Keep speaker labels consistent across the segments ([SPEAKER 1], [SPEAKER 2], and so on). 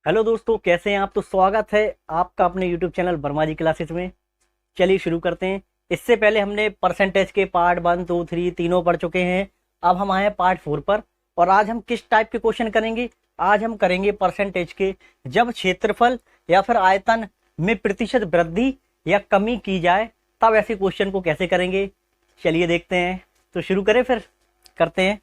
[SPEAKER 1] Hello दोस्तों, कैसे हैं आप। तो स्वागत है आपका अपने यूट्यूब चैनल वर्मा जी क्लासेस में। चलिए शुरू करते हैं। इससे पहले हमने परसेंटेज के पार्ट 1, 2, 3 तीनों पढ़ चुके हैं। अब हम आए हैं पार्ट 4 पर। और आज हम किस टाइप के क्वेश्चन करेंगे? आज हम करेंगे परसेंटेज के, जब क्षेत्रफल या फिर आयतन में प्रतिशत वृद्धि या कमी की जाए तब ऐसे क्वेश्चन को कैसे करेंगे। चलिए देखते हैं। तो शुरू करें, फिर करते हैं।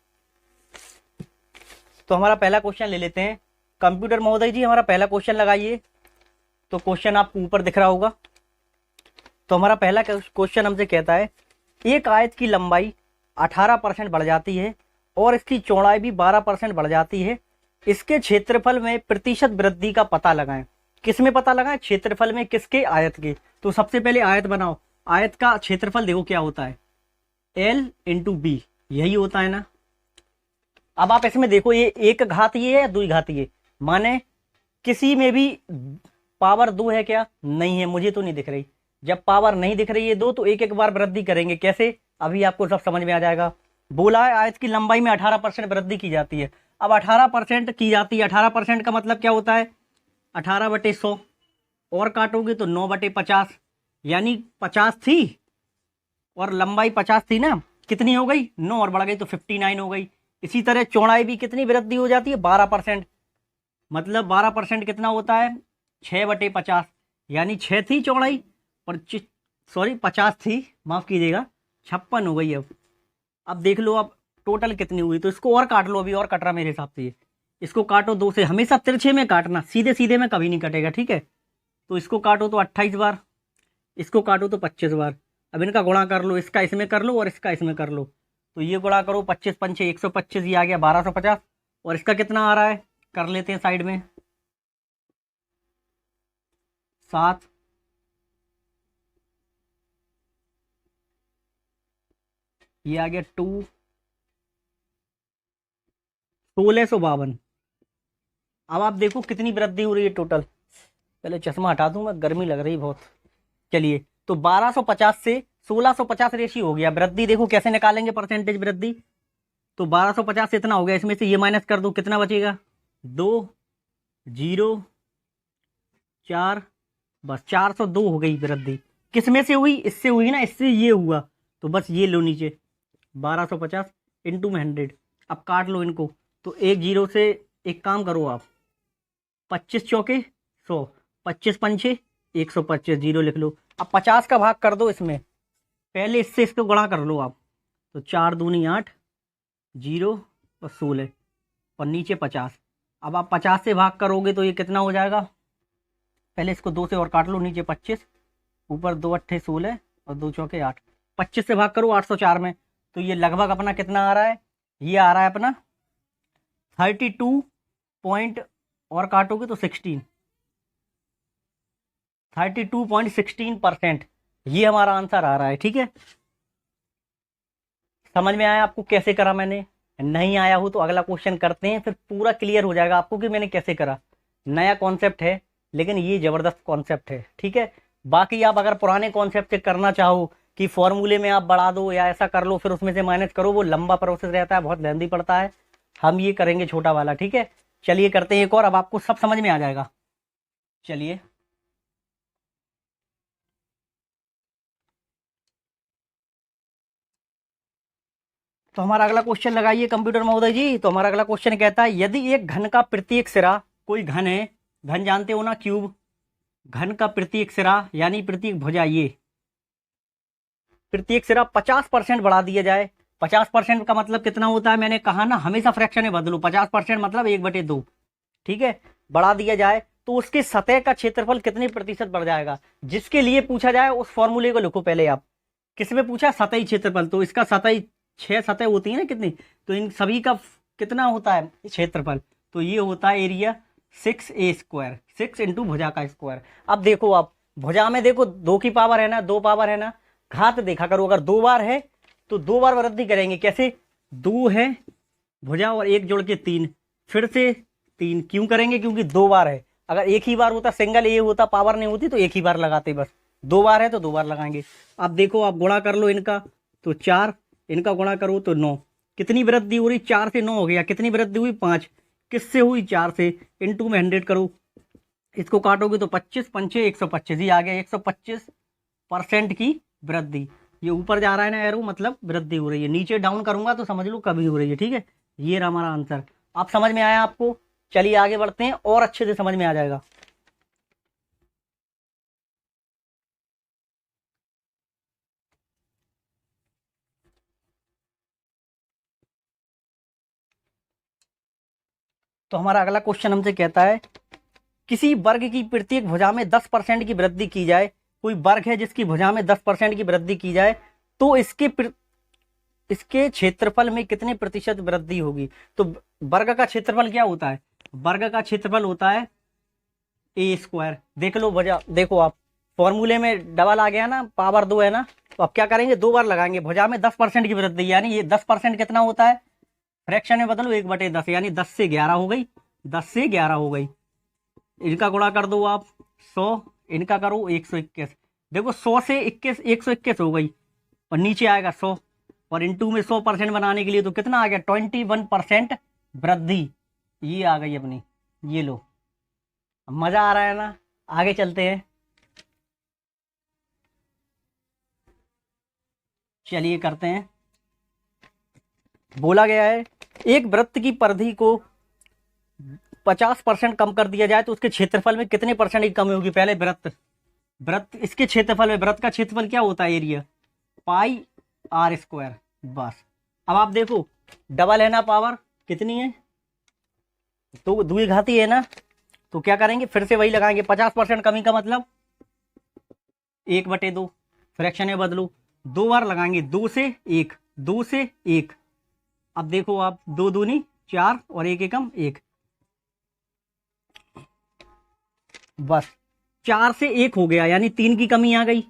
[SPEAKER 1] तो हमारा पहला क्वेश्चन ले लेते हैं। कंप्यूटर महोदय जी, हमारा पहला क्वेश्चन लगाइए। तो क्वेश्चन आपको ऊपर दिख रहा होगा। तो हमारा पहला क्वेश्चन हमसे कहता है, एक आयत की लंबाई 18% बढ़ जाती है और इसकी चौड़ाई भी 12% बढ़ जाती है। इसके क्षेत्रफल में प्रतिशत वृद्धि का पता लगाएं। किस में पता लगाएं? क्षेत्रफल में। किसके? आयत के। तो सबसे पहले आयत बनाओ। आयत का क्षेत्रफल देखो क्या होता है, L इंटू बी, यही होता है ना। अब आप इसमें देखो, ये एक घातीय है या द्विघातीय है? माने किसी में भी पावर 2 है क्या? नहीं है, मुझे तो नहीं दिख रही। जब पावर नहीं दिख रही है 2 तो एक एक बार वृद्धि करेंगे। कैसे? अभी आपको सब समझ में आ जाएगा। बोला है आयत की लंबाई में 18% वृद्धि की जाती है। अब 18% की जाती है, 18% का मतलब क्या होता है? 18/100 और काटोगे तो 9/50, यानी 50 थी और लंबाई 50 थी ना, कितनी हो गई? 9 और बढ़ गई तो 59 हो गई। इसी तरह चौड़ाई भी कितनी वृद्धि हो जाती है? 12%। मतलब 12% कितना होता है? 6/50, यानी 6 थी चौड़ाई और 50 थी, माफ कीजिएगा, 56 हो गई। अब देख लो अब टोटल कितनी हुई। तो इसको और काट लो, अभी और कट रहा मेरे हिसाब से ये। इसको काटो 2 से, हमेशा तिरछे में काटना, सीधे सीधे में कभी नहीं कटेगा, ठीक है। तो इसको काटो तो 28 बार, इसको काटो तो 25 बार। अब इनका गुणा कर लो, इसका इसमें कर लो और इसका इसमें कर लो। तो ये गुणा करो, 25 पंचे 125, ये आ गया 1250। और इसका कितना आ रहा है? कर लेते हैं साइड में, 7, ये आ गया 2, 1652। अब आप देखो कितनी वृद्धि हो रही है टोटल। पहले चश्मा हटा दूं मैं, गर्मी लग रही बहुत। चलिए, तो 1250 से 1650 रेशियो हो गया। वृद्धि देखो कैसे निकालेंगे, परसेंटेज वृद्धि। तो 1250 से इतना हो गया, इसमें से ये माइनस कर दो, कितना बचेगा? 2, 0, 4, बस 402 हो गई वृद्धि। किस में से हुई? इससे हुई ना, इससे ये हुआ। तो बस ये लो नीचे, 1250 इंटू में 100। अब काट लो इनको। तो एक जीरो से एक काम करो आप, 25 चौके 100, 25 पंचे 125, जीरो लिख लो। अब 50 का भाग कर दो इसमें, पहले इससे इसको गुणा कर लो आप। तो 4 दूनी 8, 0 और 16 और नीचे 50। अब आप 50 से भाग करोगे तो ये कितना हो जाएगा? पहले इसको 2 से और काट लो, नीचे 25, ऊपर 2 अट्ठे 16 और 2 चौके 8। 25 से भाग करो 804 में, तो ये लगभग अपना कितना आ रहा है? ये आ रहा है अपना 32 पॉइंट, और काटोगे तो 16, 32.16%। ये हमारा आंसर आ रहा है, ठीक है। समझ में आया आपको कैसे करा मैंने? नहीं आया हो तो अगला क्वेश्चन करते हैं, फिर पूरा क्लियर हो जाएगा आपको कि मैंने कैसे करा। नया कॉन्सेप्ट है लेकिन ये जबरदस्त कॉन्सेप्ट है, ठीक है। बाकी आप अगर पुराने कॉन्सेप्ट से करना चाहो कि फॉर्मूले में आप बढ़ा दो या ऐसा कर लो फिर उसमें से माइनस करो, वो लंबा प्रोसेस रहता है, बहुत लेंदी पड़ता है। हम ये करेंगे छोटा वाला, ठीक है। चलिए करते हैं एक और, अब आपको सब समझ में आ जाएगा। चलिए, तो हमारा अगला क्वेश्चन लगाइए कंप्यूटर महोदय जी। तो हमारा अगला क्वेश्चन कहता है, यदि एक घन का प्रत्येक सिरा, कोई घन है, घन जानते हो ना, क्यूब, घन का प्रत्येक सिरा यानी प्रत्येक भुजा, ये प्रत्येक सिरा 50% बढ़ा दिया जाए। 50% का मतलब कितना होता है? मैंने कहा ना, हमेशा फ्रैक्शन में बदलो। 50% मतलब 1/2, ठीक है। बढ़ा दिया जाए तो उसके सतह का क्षेत्रफल कितने प्रतिशत बढ़ जाएगा? जिसके लिए पूछा जाए उस फॉर्मूले को लिखो पहले आप। किसमें पूछा? सतही क्षेत्रफल। तो इसका सतही 6 सतह होती है ना कितनी, तो इन सभी का कितना होता है क्षेत्रफल? तो ये होता है एरिया 6a², 6 इंटू भुजा का स्क्वायर। अब देखो आप, भुजा में देखो 2 की पावर है ना, 2 पावर है ना, घात देखा करो। अगर 2 बार है तो 2 बार वृद्धि करेंगे। कैसे? 2 है भुजा और 1 जोड़ के 3, फिर से 3 क्यों करेंगे? क्योंकि 2 बार है। अगर एक ही बार होता, सिंगल ए होता, पावर नहीं होती, तो एक ही बार लगाते बस। 2 बार है तो 2 बार लगाएंगे। अब देखो आप गुणा कर लो इनका, तो 4, इनका गुणा करो तो 9। कितनी वृद्धि हो रही? 4 से 9 हो गया। कितनी वृद्धि हुई? 5। किससे हुई? 4 से। इनटू में 100 करो इसको काटोगे तो 25 पंचे 125, ये आ गया 125% की वृद्धि। ये ऊपर जा रहा है ना एरो, मतलब वृद्धि हो रही है। नीचे डाउन करूंगा तो समझ लो कमी हो रही है। ठीक है, ये रहा हमारा आंसर। आप समझ में आया आपको? चलिए आगे बढ़ते हैं और अच्छे से समझ में आ जाएगा। तो हमारा अगला क्वेश्चन हमसे कहता है किसी वर्ग की प्रत्येक भुजा में 10% की वृद्धि की जाए। कोई वर्ग है जिसकी भुजा में 10% की वृद्धि की जाए तो इसके क्षेत्रफल में कितने प्रतिशत वृद्धि होगी। तो वर्ग का क्षेत्रफल क्या होता है? वर्ग का क्षेत्रफल होता है ए स्क्वायर। देख लो भुजा, देखो आप फॉर्मूले में डबल आ गया ना, पावर 2 है ना, तो अब क्या करेंगे, 2 बार लगाएंगे। भुजा में 10% की वृद्धि, यानी ये 10% कितना होता है, फ्रैक्शन में बदलो 1/10, यानी 10 से 11 हो गई, 10 से 11 हो गई। इनका गुणा कर दो आप 100, इनका करो 121। देखो 100 से 21 121 हो गई, और नीचे आएगा 100, और इनटू में 100% बनाने के लिए तो कितना आ गया, 21% वृद्धि। ये आ गई अपनी, ये लो। मजा आ रहा है ना? आगे चलते हैं, चलिए करते हैं। बोला गया है एक वृत्त की परिधि को 50% कम कर दिया जाए तो उसके क्षेत्रफल में कितने परसेंट की कमी होगी। पहले वृत्त इसके क्षेत्रफल में, वृत्त का क्षेत्रफल क्या होता है, एरिया, पाई आर स्क्वायर। बस अब आप देखो डबल है ना, पावर कितनी है, तो द्विघाती है ना, तो क्या करेंगे, फिर से वही लगाएंगे। 50% कमी का मतलब 1/2, फ्रैक्शन में बदलो, 2 बार लगाएंगे, 2 से 1, 2 से 1। अब देखो आप, 2 दूनी 4 और 1 एकम 1, बस 4 से 1 हो गया, यानी 3 की कमी आ गई।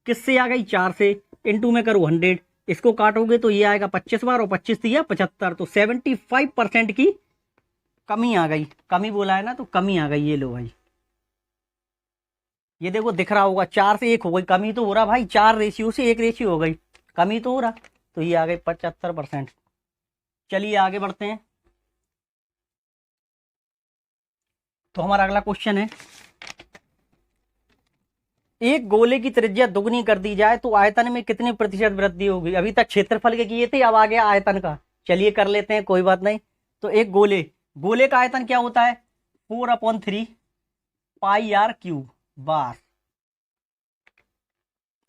[SPEAKER 1] किससे आ गई, 4 से। इनटू में करो 100, इसको काटोगे तो ये आएगा 25 बार, और 25 दिया 75, तो 75% की कमी आ गई। कमी बोला है ना, तो कमी आ गई। ये लो भाई, ये देखो दिख रहा होगा, 4 से 1 हो गई, कमी तो हो रहा भाई, 4 रेशियो से 1 रेशियो हो गई, कमी तो हो रहा, तो ये आ गई 75%। चलिए आगे बढ़ते हैं। तो हमारा अगला क्वेश्चन है, एक गोले की त्रिज्या दुगनी कर दी जाए तो आयतन में कितने प्रतिशत वृद्धि होगी। अभी तक क्षेत्रफल के किए थे, अब आ गया आयतन का। चलिए कर लेते हैं, कोई बात नहीं। तो एक गोले का आयतन क्या होता है, 4/3 पाई आर क्यूब। बस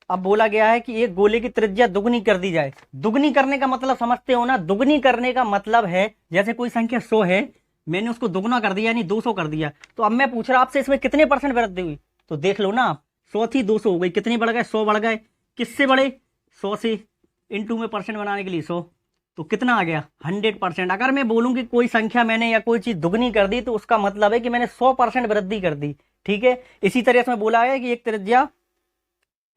[SPEAKER 1] अब बोला गया है कि एक गोले की त्रिज्या दुगनी कर दी जाए। दुगनी करने का मतलब समझते हो ना, दुगनी करने का मतलब है जैसे कोई संख्या 100 है, मैंने उसको दुगना कर दिया यानी 200 कर दिया, तो अब मैं पूछ रहा आपसे इसमें कितने परसेंट वृद्धि हुई। तो देख लो ना आप, 100 थी 200 हो गई, कितनी बढ़ गए, 100 बढ़ गए। किससे बढ़े, 100 से। इनटू में परसेंट बनाने के लिए 100, तो कितना आ गया, 100%। अगर मैं बोलूं कि कोई संख्या मैंने या कोई चीज दुगनी कर दी, तो उसका मतलब है कि मैंने 100% वृद्धि कर दी। ठीक है, इसी तरह से बोला है कि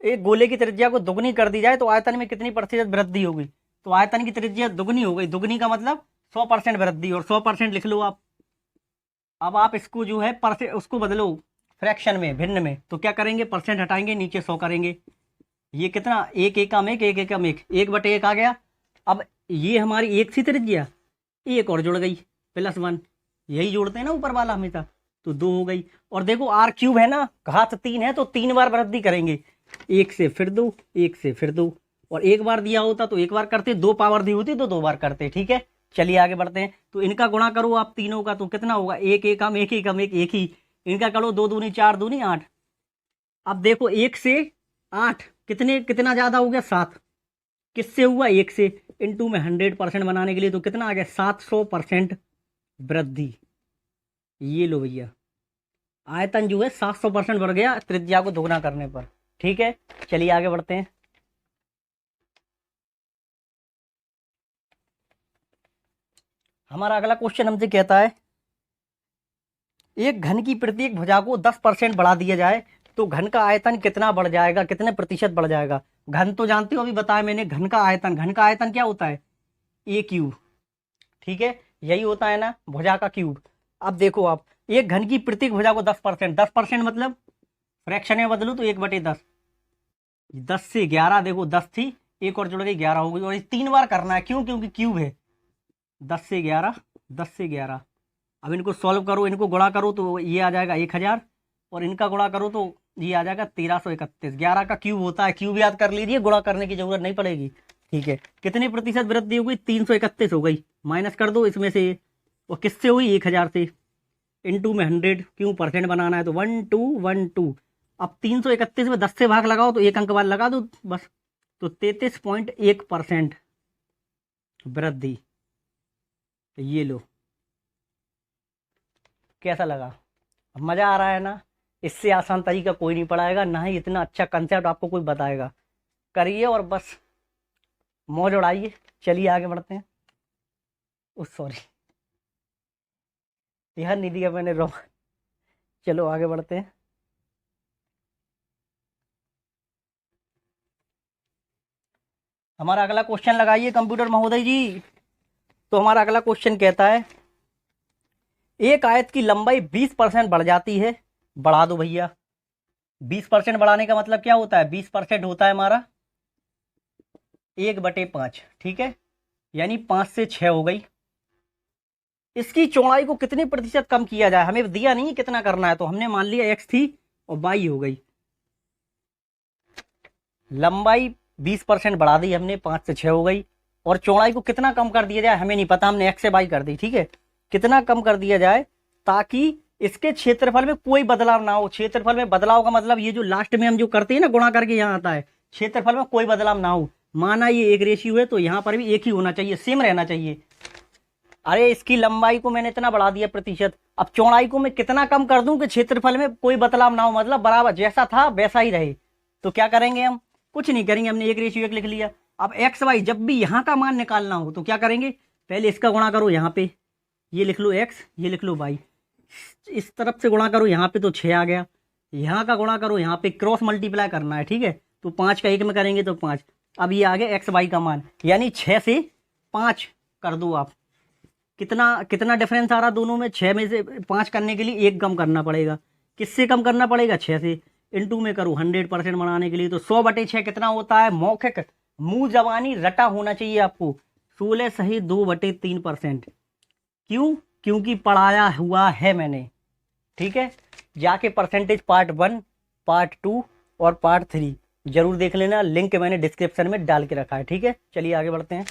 [SPEAKER 1] एक गोले की त्रिज्या को दुगनी कर दी जाए तो आयतन में कितनी प्रतिशत वृद्धि होगी। तो आयतन की त्रिज्या दुगनी हो गई, दुगनी का मतलब 100% वृद्धि, और 100% लिख लो आप। अब आप इसको जो है परसेंट, उसको बदलो फ्रैक्शन में, भिन्न में, तो क्या करेंगे, परसेंट हटाएंगे, नीचे 100 करेंगे। ये कितना, 1 एकम 1, 1 एकम 1, 1/1 आ गया। अब ये हमारी एक सी त्रिज्या, एक और जुड़ गई, +1, यही जोड़ते हैं ना ऊपर वाला हमेशा, तो 2 हो गई। और देखो आर क्यूब है ना, घात 3 है, तो 3 बार वृद्धि करेंगे, 1 से फिर 2, 1 से फिर 2, और 1 बार दिया होता तो 1 बार करते, 2 पावर दी होती तो 2 बार करते। ठीक है, चलिए आगे बढ़ते हैं। तो इनका गुणा करो आप तीनों का, तो कितना होगा, 1 एकम 1 एकम 1, एक ही। इनका करो 2 दूनी 4 दूनी 8। अब देखो 1 से 8 कितना ज्यादा हो गया, 7। किससे हुआ, 1 से। इनटू में 100% बनाने के लिए तो कितना आ गया, 700% वृद्धि। ये लो भैया, आयतन जो है 700% बढ़ गया त्रिज्या को दोगुना करने पर। ठीक है, चलिए आगे बढ़ते हैं। हमारा अगला क्वेश्चन हमसे कहता है एक घन की प्रत्येक भुजा को 10% बढ़ा दिया जाए तो घन का आयतन कितना बढ़ जाएगा, कितने प्रतिशत बढ़ जाएगा। घन तो जानते हो, अभी बताया मैंने, घन का आयतन क्या होता है, ए क्यूब। ठीक है, यही होता है ना भुजा का क्यूब। अब देखो आप, एक घन की प्रत्येक भुजा को 10%, 10% मतलब फ्रैक्शन में बदलू तो 1/10, 10 से 11, देखो 10 थी, एक और जुड़ गई 11 हो गई, और 3 बार करना है, क्यों, क्योंकि क्यूब है। 10 से 11, 10 से 11। अब इनको सॉल्व करो, इनको गुणा करो तो ये आ जाएगा 1000, और इनका गुणा करो तो ये आ जाएगा 1331। 11 का क्यूब होता है, क्यूब याद कर लीजिए, गुणा करने की जरूरत नहीं पड़ेगी। ठीक है, कितनी प्रतिशत वृद्धि हो गई? 331 हो गई। माइनस कर दो इसमें से, और किससे हुई? 1000 से। इनटू में 100, क्यों परसेंट बनाना है तो 1212। अब 331 में 10 से भाग लगाओ तो एक अंक बाद लगा दो बस। तो 33.1% वृद्धि। तो ये लो, कैसा लगा? मजा आ रहा है ना? इससे आसान तरीका कोई नहीं पढ़ाएगा, ना ही इतना अच्छा कंसेप्ट आपको कोई बताएगा। करिए और बस मौज उड़ाइए। चलिए आगे बढ़ते हैं। ओ सॉरी, ध्यान नहीं दिया मैंने, रो। चलो आगे बढ़ते हैं। हमारा अगला क्वेश्चन लगाइए कंप्यूटर महोदय जी। तो हमारा अगला क्वेश्चन कहता है, एक आयत की लंबाई 20% बढ़ जाती है। बढ़ा दो भैया। 20% बढ़ाने का मतलब क्या होता है? 20% होता है हमारा 1/5। ठीक है, यानी 5 से 6 हो गई। इसकी चौड़ाई को कितने प्रतिशत कम किया जाए? हमें दिया नहीं कितना करना है, तो हमने मान लिया x थी और y हो गई। लंबाई 20% बढ़ा दी हमने, 5 से 6 हो गई। और चौड़ाई को कितना कम कर दिया जाए हमें नहीं पता, हमने x से y कर दी। ठीक है, कितना कम कर दिया जाए ताकि इसके क्षेत्रफल में कोई बदलाव ना हो। क्षेत्रफल में बदलाव का मतलब ये जो लास्ट में हम जो करते हैं ना, गुणा करके यहाँ आता है, क्षेत्रफल में कोई बदलाव ना हो। माना ये एक रेशियो है तो यहाँ पर भी एक ही होना चाहिए, सेम रहना चाहिए। अरे इसकी लंबाई को मैंने इतना बढ़ा दिया प्रतिशत, अब चौड़ाई को मैं कितना कम कर दूं कि क्षेत्रफल में कोई बदलाव ना हो, मतलब बराबर जैसा था वैसा ही रहे। तो क्या करेंगे हम? कुछ नहीं करेंगे, हमने 1:1 लिख लिया। अब एक्स वाई जब भी यहाँ का मान निकालना हो तो क्या करेंगे? पहले इसका गुणा करो यहाँ पे, ये लिख लो एक्स, ये लिख लो वाई। इस तरफ से गुणा करो यहाँ पे तो 6 आ गया। यहाँ का गुणा करो यहाँ पे, क्रॉस मल्टीप्लाई करना है। ठीक है, तो 5 का 1 में करेंगे तो 5। अब ये आ गया एक्स वाई का मान, यानी 6 से 5 कर दो आप। कितना कितना डिफरेंस आ रहा दोनों में? 6 में से 5 करने के लिए 1 कम करना पड़ेगा। किससे कम करना पड़ेगा? 6 से। इंटू में करो 100% बनाने के लिए तो 100/6 कितना होता है? मौखिक मुंह जबानी रटा होना चाहिए आपको, 16 सही 2/3%। क्यों? क्योंकि पढ़ाया हुआ है मैंने। ठीक है, जाके परसेंटेज पार्ट 1, पार्ट 2 और पार्ट 3 जरूर देख लेना, लिंक मैंने डिस्क्रिप्शन में डाल के रखा है। ठीक है, चलिए आगे बढ़ते हैं।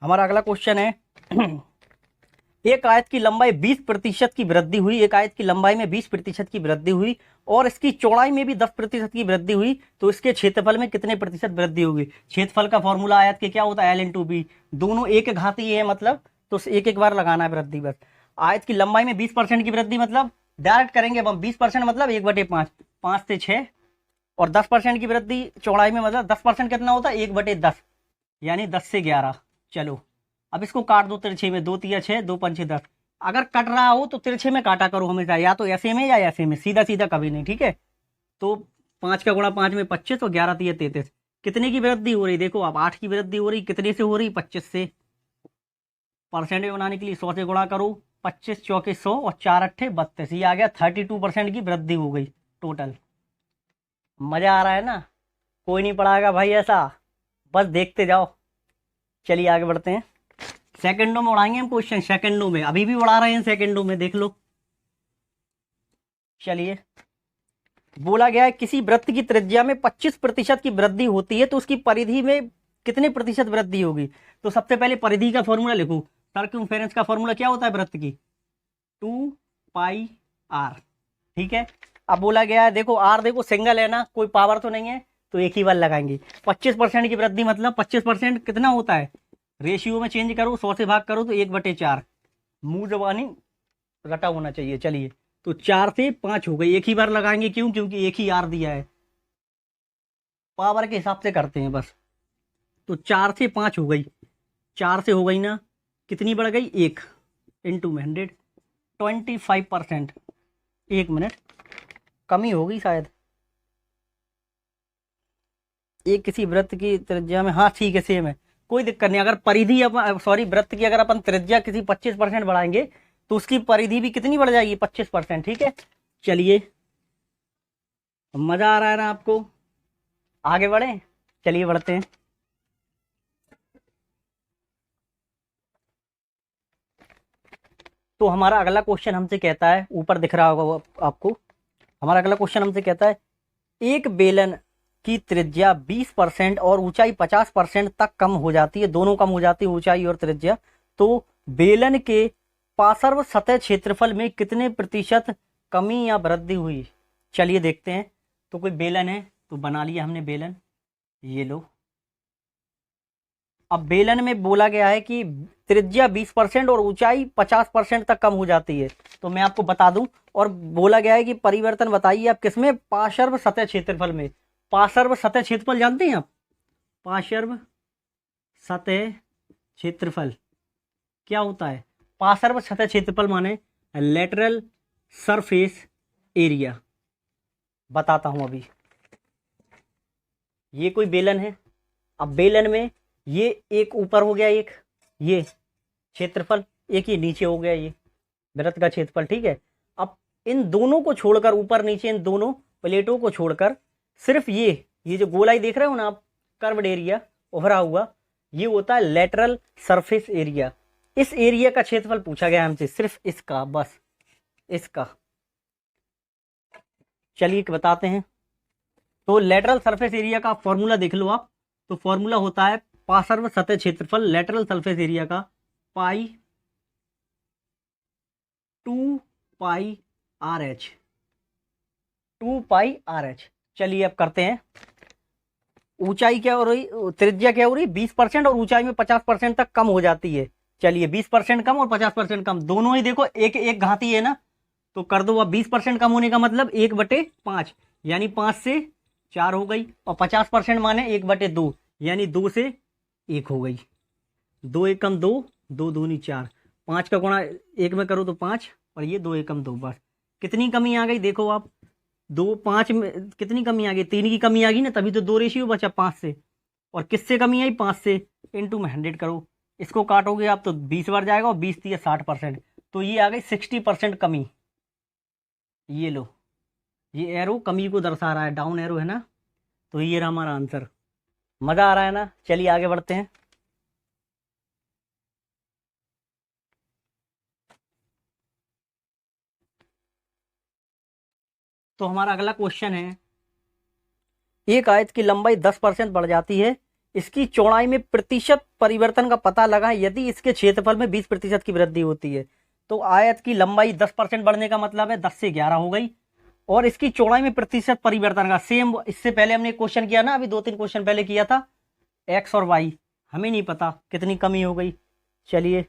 [SPEAKER 1] हमारा अगला क्वेश्चन है, एक आयत की लंबाई 20% की वृद्धि हुई। एक आयत की लंबाई में 20% की वृद्धि हुई और इसकी चौड़ाई में भी 10% की वृद्धि हुई, तो इसके क्षेत्रफल में कितने प्रतिशत वृद्धि होगी? क्षेत्रफल का फॉर्मूला आयत के क्या होता है? L/B। दोनों एक घातीय है मतलब, तो एक एक बार लगाना है वृद्धि बस। आयत की लंबाई में 20% की वृद्धि मतलब डायरेक्ट करेंगे अब हम। 20% मतलब 1/5, 5 से 6। और 10% की वृद्धि चौड़ाई में मतलब 10% कितना होता है? 1/10, यानी 10 से 11। चलो अब इसको काट दो तिरछे में, 2 तिया 6, 2 पंचे 10। अगर कट रहा हो तो तिरछे में काटा करो हमेशा, या तो ऐसे में या ऐसे में, सीधा सीधा कभी नहीं। ठीक है, तो 5 का गुणा 5 में 25 और 11 तिया 33। कितने की वृद्धि हो रही? देखो अब 8 की वृद्धि हो रही। कितने से हो रही? 25 से। परसेंट बनाने के लिए 100 से गुणा करो, 25 चौके 100 और 4 अट्ठे 32। ये आ गया 32% की वृद्धि हो गई टोटल। मजा आ रहा है ना? कोई नहीं पढ़ाएगा भाई ऐसा, बस देखते जाओ। चलिए आगे बढ़ते हैं। सेकंडों में उड़ाएंगे हम क्वेश्चन, सेकंडों में, अभी भी उड़ा रहे हैं सेकंडों में, देख लो। चलिए, बोला गया है किसी वृत्त की त्रिज्या में 25% की वृद्धि होती है तो उसकी परिधि में कितने प्रतिशत वृद्धि होगी? तो सबसे पहले परिधि का फॉर्मूला लिखो। सर्कमफेरेंस का फॉर्मूला क्या होता है वृत्त की? 2πr। ठीक है, अब बोला गया है, देखो आर देखो सिंगल है ना, कोई पावर तो नहीं है, तो एक ही बार लगाएंगे। 25% की वृद्धि मतलब 25% कितना होता है? रेशियो में चेंज करो, 100 से भाग करो तो 1/4। मुंह जबानी रटा होना चाहिए। चलिए, तो 4 से 5 हो गई, एक ही बार लगाएंगे। क्यों? क्योंकि एक ही आर दिया है, पावर के हिसाब से करते हैं बस। तो 4 से 5 हो गई, 4 से हो गई ना, कितनी बढ़ गई? 1 इंटू में 100, 25%। 1 मिनट, कमी हो गई शायद। एक किसी वृत्त की त्रिज्या में, हाँ ठीक है सेम है, कोई दिक्कत नहीं। अगर परिधि सॉरी वृत्त की अगर अपन त्रिज्या किसी 25% बढ़ाएंगे तो उसकी परिधि भी कितनी बढ़ जाएगी? 25%। ठीक है, चलिए मजा आ रहा है ना आपको? आगे बढ़े, चलिए बढ़ते हैं। तो हमारा अगला क्वेश्चन हमसे कहता है, ऊपर दिख रहा होगा वो आपको, हमारा अगला क्वेश्चन हमसे कहता है एक बेलन की त्रिज्या 20% और ऊंचाई 50% तक कम हो जाती है, दोनों कम हो जाती है ऊंचाई और त्रिज्या, तो बेलन के पार्श्व सतह क्षेत्रफल में कितने प्रतिशत कमी या वृद्धि हुई। चलिए देखते हैं। तो कोई बेलन है, तो बना लिया हमने बेलन, ये लो। अब बेलन में बोला गया है कि त्रिज्या 20% और ऊंचाई 50% तक कम हो जाती है, तो मैं आपको बता दूं। और बोला गया है कि परिवर्तन बताइए आप किसमें, पार्श्व सतह क्षेत्रफल में। पार्श्व सतह क्षेत्रफल जानते हैं आप, पार्श्व सतह क्षेत्रफल क्या होता है। पार्श्व सतह क्षेत्रफल माने लेटरल सरफेस एरिया। बताता हूं अभी। ये कोई बेलन है, अब बेलन में ये एक ऊपर हो गया, एक ये क्षेत्रफल, एक ये नीचे हो गया, ये वृत्त का क्षेत्रफल, ठीक है। अब इन दोनों को छोड़कर, ऊपर नीचे इन दोनों प्लेटों को छोड़कर सिर्फ ये जो गोलाई देख रहे हो ना आप, कर्व्ड एरिया उभरा हुआ, ये होता है लेटरल सरफेस एरिया। इस एरिया का क्षेत्रफल पूछा गया हमसे, सिर्फ इसका, बस इसका। चलिए बताते हैं। तो लेटरल सरफेस एरिया का फॉर्मूला देख लो आप। तो फॉर्मूला होता है पार्श्व सतह क्षेत्रफल लेटरल सरफेस एरिया का पाई 2πRh, 2πRh। चलिए अब करते हैं। ऊंचाई क्या हो रही, त्रिज्या क्या हो रही, 20% और ऊंचाई में 50% तक कम हो जाती है। चलिए 20% कम और 50% कम, दोनों ही देखो एक एक घाती है ना, तो कर दो। अब 20% कम होने का मतलब 1/5, यानी 5 से 4 हो गई। और 50% माने 1/2, यानी 2 से 1 हो गई। 2 एकम 2, 2 दूनी 4, 5 का गुणा 1 में करो तो 5, और ये 2 एकम 2। बस कितनी कमी आ गई देखो आप, 2 5 में कितनी कमी आ गई, 3 की कमी आ गई ना, तभी तो 2 रेशियो बचा 5 से। और किससे कमी आई, 5 से। इनटू में 100 करो, इसको काटोगे आप तो 20 बार जाएगा, और 20 दिया 60%, तो ये आ गई 60% कमी। ये लो, ये एरो कमी को दर्शा रहा है, डाउन एरो है ना। तो ये रहा हमारा आंसर। मजा आ रहा है ना। चलिए आगे बढ़ते हैं। तो हमारा अगला क्वेश्चन है, एक आयत की लंबाई 10% बढ़ जाती है, इसकी चौड़ाई में प्रतिशत परिवर्तन का पता लगाएं यदि इसके क्षेत्रफल में 20% की वृद्धि होती है। तो आयत की लंबाई 10% बढ़ने का मतलब है 10 से 11 हो गई, और इसकी चौड़ाई में प्रतिशत परिवर्तन का सेम, इससे पहले हमने क्वेश्चन किया ना, अभी 2-3 क्वेश्चन पहले किया था, एक्स और वाई हमें नहीं पता कितनी कमी हो गई। चलिए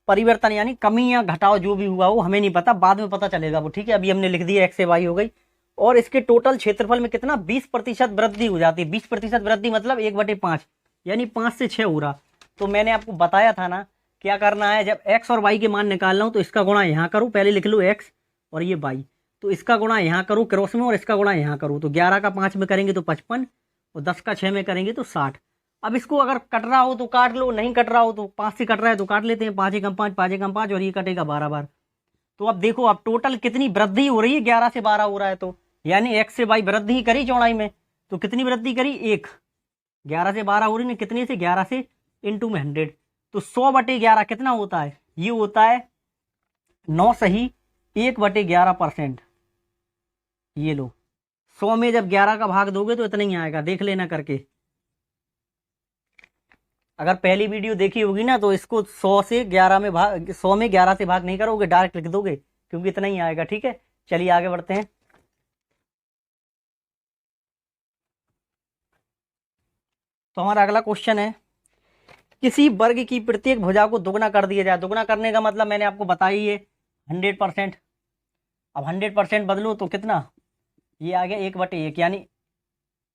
[SPEAKER 1] परिवर्तन यानी कमी या घटाव जो भी हुआ वो हमें नहीं पता, बाद में पता चलेगा वो, ठीक है। अभी हमने लिख दिया एक्स से वाई हो गई, और इसके टोटल क्षेत्रफल में कितना 20% वृद्धि हो जाती है। 20% वृद्धि मतलब 1/5, यानी 5 से 6 हो रहा। तो मैंने आपको बताया था ना क्या करना है, जब एक्स और वाई के मान निकालना हो तो इसका गुणा यहाँ करूँ, पहले लिख लो एक्स और ये वाई, तो इसका गुणा यहाँ करूँ क्रॉस में, और इसका गुणा यहाँ करूँ, तो 11 का 5 में करेंगे तो 55, और 10 का 6 में करेंगे तो 60। अब इसको अगर कट रहा हो तो काट लो, नहीं कट रहा हो तो 5 से कट रहा है तो काट लेते हैं, 5 एकम 5, 5 एकम 5, और ये कटेगा 12 बार। तो अब देखो अब टोटल कितनी वृद्धि हो रही है, 11 से 12 हो रहा है, तो यानी एक्स से वाई वृद्धि ही करी चौड़ाई में, तो कितनी वृद्धि करी, 1। 11 से 12 हो रही ना, कितने से, 11 से, इंटू में 100, तो 100/11 कितना होता है, ये होता है 9 सही 1/11%। ये लो, 100 में जब 11 का भाग दोगे तो इतना ही आएगा, देख लेना करके। अगर पहली वीडियो देखी होगी ना, तो इसको 100 से 11 में भाग, 100 में 11 से भाग नहीं करोगे, डायरेक्ट लिख दोगे, क्योंकि इतना ही आएगा, ठीक है। चलिए आगे बढ़ते हैं। तो हमारा अगला क्वेश्चन है, किसी वर्ग की प्रत्येक भुजा को दुगना कर दिया जाए। दुगना करने का मतलब मैंने आपको बताया ही है 100%। अब 100% बदलो तो कितना, ये आ गया 1/1, यानी,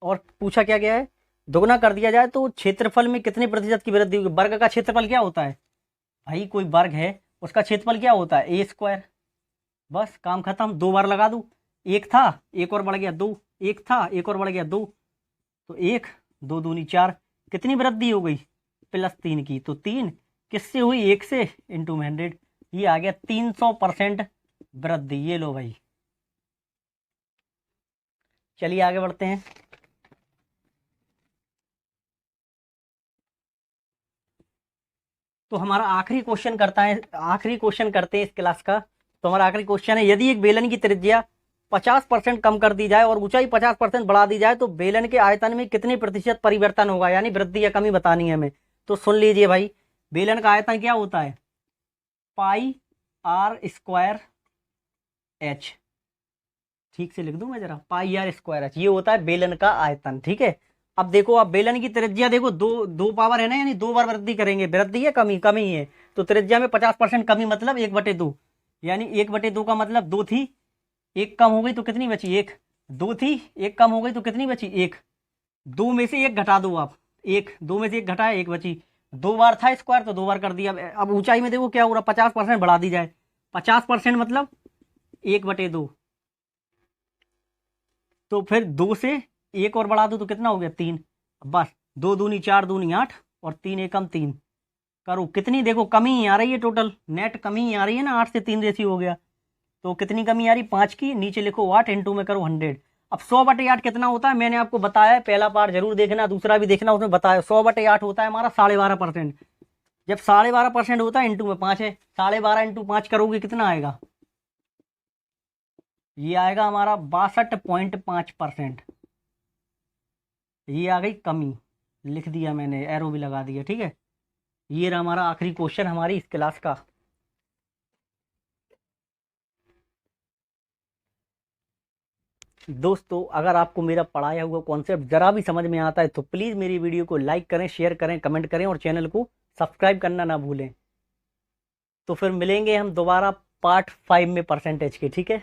[SPEAKER 1] और पूछा क्या गया है, दुगना कर दिया जाए तो क्षेत्रफल में कितने प्रतिशत की वृद्धि होगी। वर्ग का क्षेत्रफल क्या होता है भाई, कोई वर्ग है उसका क्षेत्रफल क्या होता है, A²। बस काम खत्म, 2 बार लगा दूं, एक था एक और बढ़ गया 2, एक था एक और बढ़ गया 2, तो 1, 2 दूनी 4, कितनी वृद्धि हो गई, +3 की। तो 3 किससे हुई, 1 से, इंटू में 100, ये आ गया 300% वृद्धि। ये लो भाई। चलिए आगे बढ़ते हैं। तो हमारा आखिरी क्वेश्चन करते हैं इस क्लास का। तो हमारा आखिरी क्वेश्चन है, यदि एक बेलन की त्रिज्या 50% कम कर दी जाए और ऊंचाई 50% बढ़ा दी जाए तो बेलन के आयतन में कितने प्रतिशत परिवर्तन होगा, यानी वृद्धि या कमी बतानी है हमें। तो सुन लीजिए भाई, बेलन का आयतन क्या होता है, पाई आर स्क्वायर एच। ठीक से लिख दूं मैं जरा, पाई आर स्क्वायर एच, ये होता है बेलन का आयतन। ठीक है, अब देखो, आप बेलन की त्रिज्या देखो, दो दो पावर है ना, यानी 2 बार वृद्धि करेंगे, वृद्धि है कमी, कमी है। तो त्रिज्या में 50% कमी मतलब 1/2, यानी 1/2 का मतलब 2 थी, एक कम हो गई तो कितनी बची, एक। 2 थी, एक कम हो गई तो कितनी बची, एक। 2 में से 1 घटा दो आप, एक, 2 में से 1 घटाया, 1 बची। 2 बार था स्क्वायर तो 2 बार कर दिया। अब ऊंचाई में देखो क्या हो रहा, 50% बढ़ा दी जाए, 50% मतलब 1/2। तो फिर 2 से 1 और बढ़ा दो तो कितना हो गया, 3। बस 2 दूनी 4 दूनी 8 और 3 एकम 3। करो कितनी, देखो कमी ही आ रही है, टोटल नेट कमी ही आ रही है ना, 8 से 3 रेशियो हो गया। तो कितनी कमी आ रही, 5 की। नीचे लिखो 8 इंटू में करो 100। अब 100/8 कितना होता है, मैंने आपको बताया है, पहला पार्ट जरूर देखना, दूसरा भी देखना, उसमें बताया 100/8 होता है हमारा 12.5%। जब 12.5% होता है, इंटू में 5 है, 12.5 इंटू 5 करोगे कितना आएगा, ये आएगा हमारा 62.5%। ये आ गई कमी, लिख दिया मैंने, एरो भी लगा दिया। ठीक है, ये रहा हमारा आखिरी क्वेश्चन हमारी इस क्लास का। दोस्तों, अगर आपको मेरा पढ़ाया हुआ कॉन्सेप्ट जरा भी समझ में आता है तो प्लीज़ मेरी वीडियो को लाइक करें, शेयर करें, कमेंट करें और चैनल को सब्सक्राइब करना ना भूलें। तो फिर मिलेंगे हम दोबारा पार्ट 5 में परसेंटेज के। ठीक है।